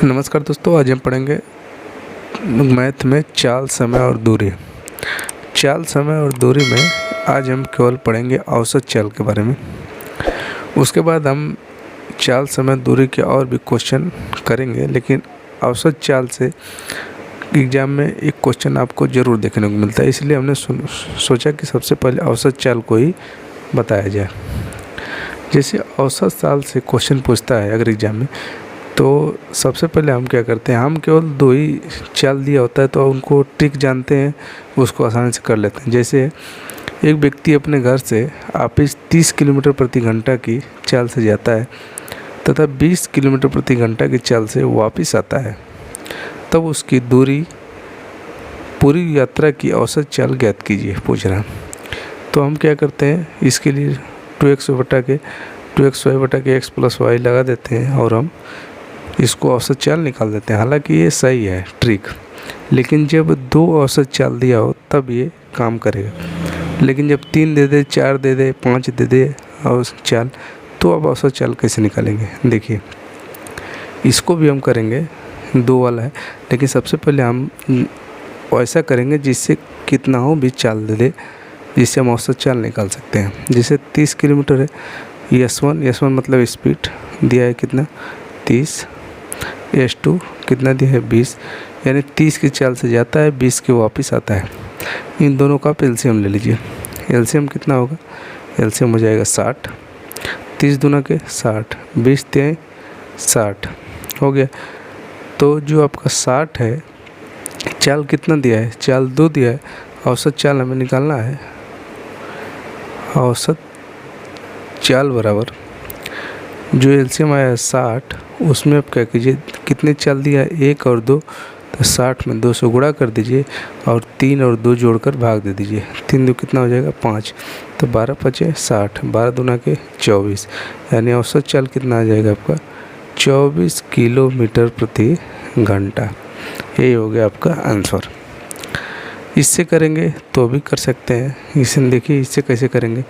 नमस्कार दोस्तों, आज हम पढ़ेंगे मैथ में चाल, समय और दूरी। चाल, समय और दूरी में आज हम केवल पढ़ेंगे औसत चाल के बारे में। उसके बाद हम चाल, समय, दूरी के और भी क्वेश्चन करेंगे, लेकिन औसत चाल से एग्ज़ाम में एक क्वेश्चन आपको ज़रूर देखने को मिलता है, इसलिए हमने सोचा कि सबसे पहले औसत चाल को ही बताया जाए। जैसे औसत चाल से क्वेश्चन पूछता है अगर एग्ज़ाम में, तो सबसे पहले हम क्या करते हैं, हम केवल दो ही चाल दिया होता है तो उनको ट्रिक जानते हैं, उसको आसानी से कर लेते हैं। जैसे एक व्यक्ति अपने घर से ऑफिस 30 किलोमीटर प्रति घंटा की चाल से जाता है तथा 20 किलोमीटर प्रति घंटा की चाल से वापस आता है, तब उसकी दूरी, पूरी यात्रा की औसत चाल ज्ञात कीजिए, पूछ रहा है। तो हम क्या करते हैं, इसके लिए 2x y बटा के x प्लस वाई लगा देते हैं और हम इसको औसत चाल निकाल देते हैं। हालांकि ये सही है ट्रिक, लेकिन जब दो औसत चाल दिया हो तब ये काम करेगा। लेकिन जब 3 दे दे, 4 दे दे, 5 दे दे औसत चाल, तो अब औसत चाल कैसे निकालेंगे। देखिए, इसको भी हम करेंगे, 2 वाला है, लेकिन सबसे पहले हम ऐसा करेंगे जिससे कितना हो भी चाल दे दे, जिससे हम औसत चाल निकाल सकते हैं। जैसे 30 किलोमीटर है, S1 मतलब स्पीड दिया है कितना 30, S2 कितना दिया है 20, यानी 30 की चाल से जाता है, 20 के वापस आता है। इन दोनों का एलसीएम ले लीजिए। एलसीएम कितना होगा, एलसीएम हो जाएगा 60, 30 दूना के 60, 20 तिहाई 60 हो गया। तो जो आपका 60 है, चाल कितना दिया है, चाल 2 दिया है, औसत चाल हमें निकालना है। औसत चाल बराबर जो एलसीएम आया है 60, उसमें आप क्या कीजिए, कितने चाल दिया है 1 और 2, तो 60 में 2 से गुणा कर दीजिए और 3 और 2 जोड़कर भाग दे दीजिए। 3 2 कितना हो जाएगा 5, तो 12 5 60, 12 दूना के 24, यानी औसत चाल कितना आ जाएगा आपका 24 किलोमीटर प्रति घंटा। यही हो गया आपका आंसर। इससे करेंगे तो भी कर सकते हैं। इसे देखिए, इससे कैसे करेंगे,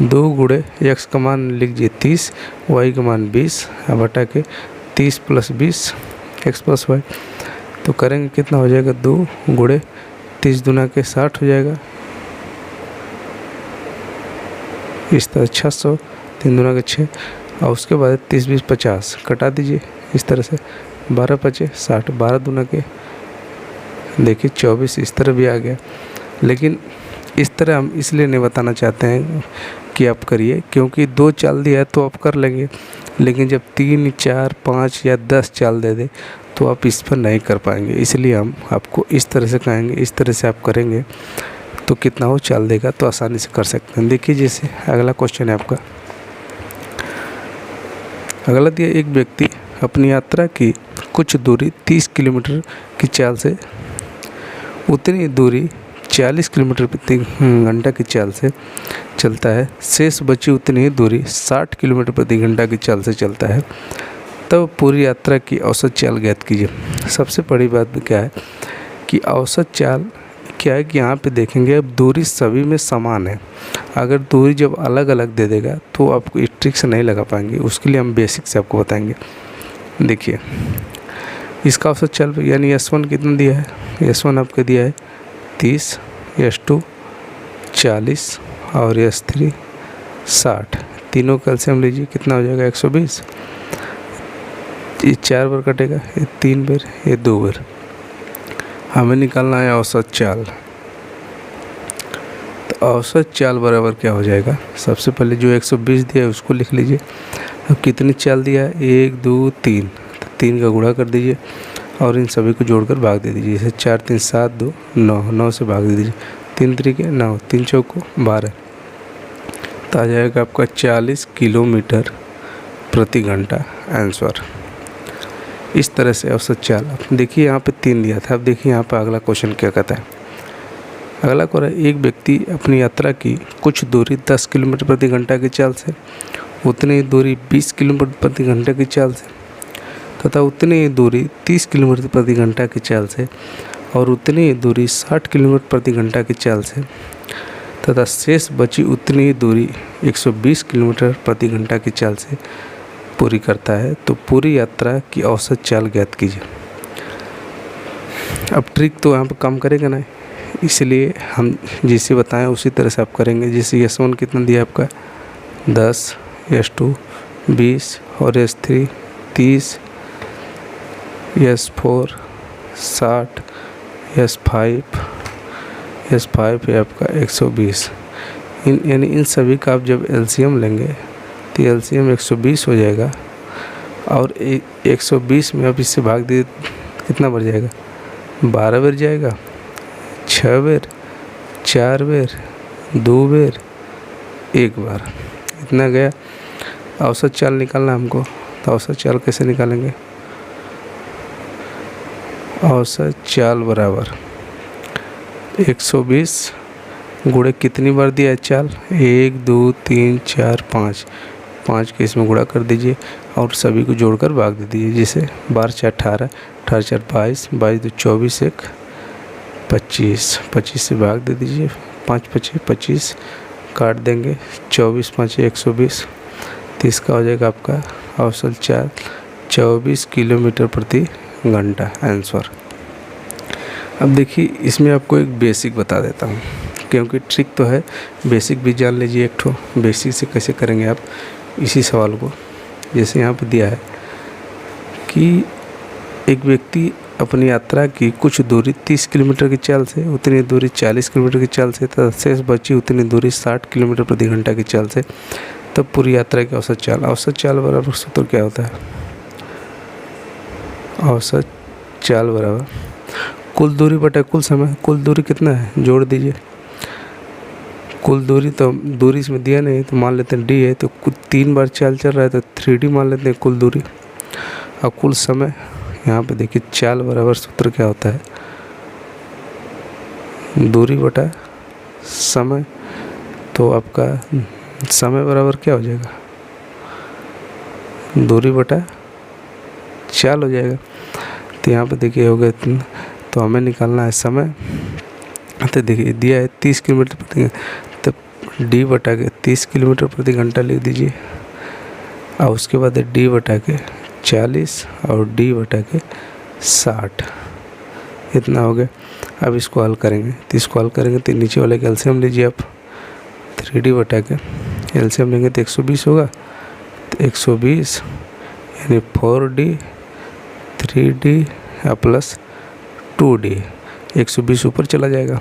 2 गुणे x का मान लिख दीजिए 30, y का मान 20, बटा के 30 प्लस 20 x प्लस वाई। तो करेंगे कितना हो जाएगा, 2 गुणे 30 दूना के 60 हो जाएगा, इस तरह 600, 3 दूना के 6, और उसके बाद 30 20 50 कटा दीजिए इस तरह से, 12 5 60, 12 दूना के देखिए 24, इस तरह भी आ गया। लेकिन इस तरह हम इसलिए नहीं बताना चाहते हैं कि आप करिए, क्योंकि 2 चाल दिया है तो आप कर लेंगे, लेकिन जब 3 4 5 या 10 चाल दे दे तो आप इस पर नहीं कर पाएंगे। इसलिए हम आपको इस तरह से कहेंगे, इस तरह से आप करेंगे तो कितना हो चाल देगा तो आसानी से कर सकते हैं। देखिए, जैसे अगला क्वेश्चन है आपका, अगला दिया, एक व्यक्ति अपनी यात्रा की कुछ दूरी 30 किलोमीटर की चाल से, उतनी दूरी 40 किलोमीटर प्रति घंटा की चाल से चलता है, शेष बची उतनी ही दूरी 60 किलोमीटर प्रति घंटा की चाल से चलता है, तब पूरी यात्रा की औसत चाल ज्ञात कीजिए। सबसे बड़ी बात क्या है कि औसत चाल क्या है कि यहाँ पे देखेंगे, अब दूरी सभी में समान है। अगर दूरी जब अलग अलग दे देगा तो आपको इस ट्रिक से नहीं लगा पाएंगे, उसके लिए हम बेसिक से आपको बताएंगे। देखिए, इसका औसत चाल यानी S1 कितना दिया है, S1 आपके दिया है 30, S2 40 और S3 60, तीनों का एलसीएम लीजिए, कितना हो जाएगा 120। ये 4 बार कटेगा, ये 3 बार, ये 2 बार। हमें निकालना है औसत चाल। तो औसत चाल बराबर क्या हो जाएगा, सबसे पहले जो 120 दिया है उसको लिख लीजिए। अब कितनी चाल दिया है, 1 2 3, तो 3 का गुणा कर दीजिए और इन सभी को जोड़कर भाग दे दीजिए। जैसे 4 3 7 2 9, 9 से भाग दे दीजिए, 3 3 9, 3 चौको 12, तो आ जाएगा आपका 40 किलोमीटर प्रति घंटा आंसर। इस तरह से औसत चाल। अब देखिए, यहाँ पे 3 दिया था। अब देखिए यहाँ पे अगला क्वेश्चन क्या कहता है। अगला क्वेश्चन, एक व्यक्ति अपनी यात्रा की कुछ दूरी 10 किलोमीटर प्रति घंटा की चाल से, उतनी ही दूरी 20 किलोमीटर प्रति घंटा की चाल से तथा उतनी ही दूरी 30 किलोमीटर प्रति घंटा की चाल से और उतनी ही दूरी 60 किलोमीटर प्रति घंटा की चाल से तथा शेष बची उतनी ही दूरी 120 किलोमीटर प्रति घंटा की चाल से पूरी करता है। तो पूरी यात्रा की औसत चाल ज्ञात कीजिए। अब ट्रिक तो यहाँ पर काम करेगा ना, इसलिए हम जिसे बताएं उसी तरह से आप करेंगे। जैसे S1 कितना दिया आपका 10, S2 20 और S3 30, S4 60, S5 है आपका 120। यानी इन सभी का आप जब LCM लेंगे तो LCM 120 हो जाएगा। और 120 में आप इससे भाग दिए कितना बढ़ जाएगा, 12 बार जाएगा, 6 बार, 4 बार, 2 बार, 1 बार, इतना गया। औसत चाल निकालना हमको, तो औसत चाल कैसे निकालेंगे? औसत चाल बराबर 120 गुणे कितनी बार दिया है चाल, 1 2 3 4 5, 5 के इसमें गुणा कर दीजिए और सभी को जोड़कर भाग दे दीजिए। जैसे 12 4 18, 18 4 22, 22 2 24, 1 25, 25 से भाग दे दीजिए, 5 5 25 काट देंगे, 24 5 120। तो इसका हो जाएगा आपका औसत चाल 24 किलोमीटर प्रति घंटा आंसर। अब देखिए इसमें आपको एक बेसिक बता देता हूँ, क्योंकि ट्रिक तो है, बेसिक भी जान लीजिए। एक ठो बेसिक से कैसे करेंगे आप इसी सवाल को। जैसे यहाँ पर दिया है कि एक व्यक्ति अपनी यात्रा की कुछ दूरी 30 किलोमीटर की चाल से, उतनी दूरी 40 किलोमीटर की चाल से तथा शेष बची उतनी दूरी 60 किलोमीटर प्रति घंटा की चाल से, तब पूरी यात्रा की औसत चाल बराबर सूत्र क्या होता है? औसत चाल बराबर कुल दूरी बटा कुल समय। कुल दूरी कितना है, जोड़ दीजिए। कुल दूरी, तो दूरी इसमें दिया नहीं तो मान लेते हैं d है, तो कुल 3 बार चाल चल रहा है तो 3d मान लेते हैं कुल दूरी। और कुल समय, यहाँ पे देखिए चाल बराबर सूत्र क्या होता है, दूरी बटा समय। तो आपका समय बराबर क्या हो जाएगा, दूरी बटा चाल हो जाएगा। तो यहाँ पे देखिए हो गया, तो हमें निकालना है समय। तो देखिए दिया है 30 किलोमीटर प्रति घंटा, तो d बटा के 30 किलोमीटर प्रति घंटा लिख दीजिए। और उसके बाद d बटा के 40 और d बटा के 60, इतना हो गया। अब इसको हल करेंगे, तो इसको हल करेंगे तो नीचे वाले का एलसीएम लीजिए आप। 3d बटा के एलसीएम लेंगे तो 120 होगा, तो 120 यानी 4d 3d प्लस 2d, 120 ऊपर चला जाएगा।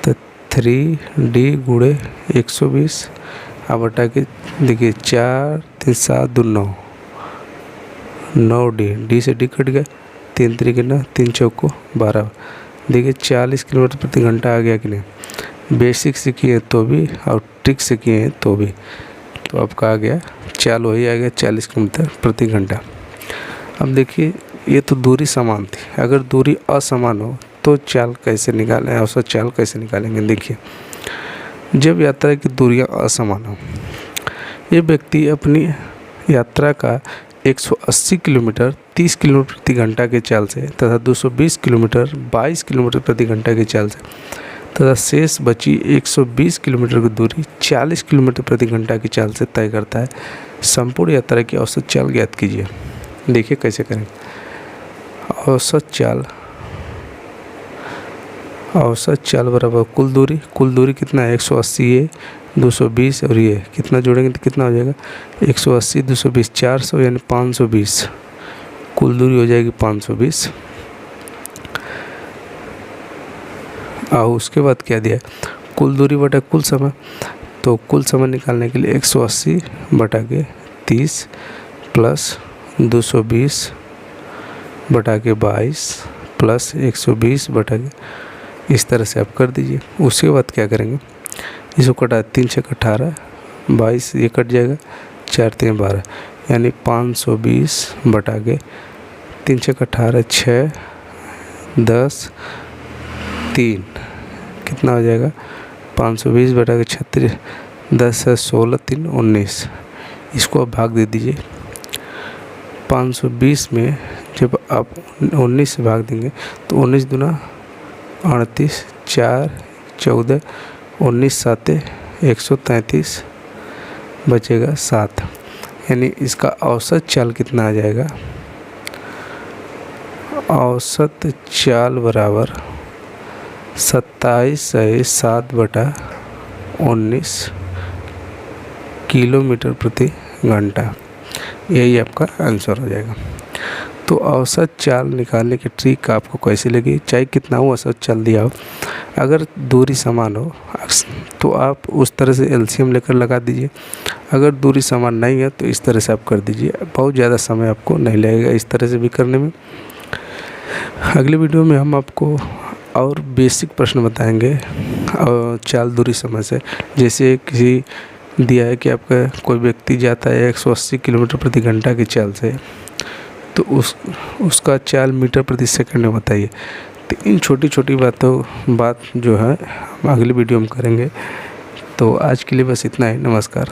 तो 3d गुणे 120 अब बटा के देखिए 4 3 7 2 9, 9d, d से d कट गया, 3 3 कितना, 3 चौको 12। देखिए 40 किलोमीटर प्रति घंटा आ गया कि नहीं। बेसिक से किए तो भी और ट्रिक से किए हैं तो भी, तो आपका आ गया चाल वही आ गया 40 किलोमीटर प्रति घंटा। अब देखिए ये तो दूरी समान थी, अगर दूरी असमान हो तो चाल कैसे निकालें, औसत चाल कैसे निकालेंगे? देखिए जब यात्रा की दूरियां असमान हो, ये व्यक्ति अपनी यात्रा का 180 किलोमीटर 30 किलोमीटर प्रति घंटा के चाल से तथा 220 किलोमीटर 22 किलोमीटर प्रति घंटा की चाल से तथा शेष बची 120 किलोमीटर की दूरी 40 किलोमीटर प्रति घंटा की चाल से तय करता है। संपूर्ण यात्रा की औसत चाल ज्ञात कीजिए। देखिए कैसे करेंगे। औसत चाल बराबर कुल दूरी कितना है, 180 है, 220 और ये कितना जोड़ेंगे तो कितना हो जाएगा, 180 220 400 यानी 520, कुल दूरी हो जाएगी 520। और उसके बाद क्या दिया है, कुल दूरी बटा कुल समय। तो कुल समय निकालने के लिए 180 बटा के 30 प्लस 220 बटा के 22 प्लस 120 बटा के, इस तरह से आप कर दीजिए। उसके बाद क्या करेंगे, इसको कटा 3 6 18, 22 ये कट जाएगा, 4 3 12 यानी 520 बटा के 3 6 18 6 10 3 कितना हो जाएगा, 520 बटा के 36, 10 है 16 3 19, इसको आप भाग दे दीजिए। 520 में जब आप 19 से भाग देंगे तो 19 दूना 38, 4 14, 19 7 133 बचेगा 7। यानी इसका औसत चाल कितना आ जाएगा, औसत चाल बराबर 27/7/19 किलोमीटर प्रति घंटा। यही आपका आंसर हो जाएगा। तो औसत चाल निकालने की ट्रिक आपको कैसी लगी, चाहे कितना हो औसत चाल दिया हो, अगर दूरी समान हो तो आप उस तरह से एलसीएम लेकर लगा दीजिए। अगर दूरी समान नहीं है तो इस तरह से आप कर दीजिए, बहुत ज़्यादा समय आपको नहीं लगेगा इस तरह से भी करने में। अगले वीडियो में हम आपको और बेसिक प्रश्न बताएंगे और चाल दूरी समय से। जैसे किसी दिया है कि आपका कोई व्यक्ति जाता है 180 किलोमीटर प्रति घंटा की चाल से, तो उसका चाल मीटर प्रति सेकंड में बताइए। तो इन छोटी छोटी बात जो है अगले वीडियो में करेंगे। तो आज के लिए बस इतना ही। नमस्कार।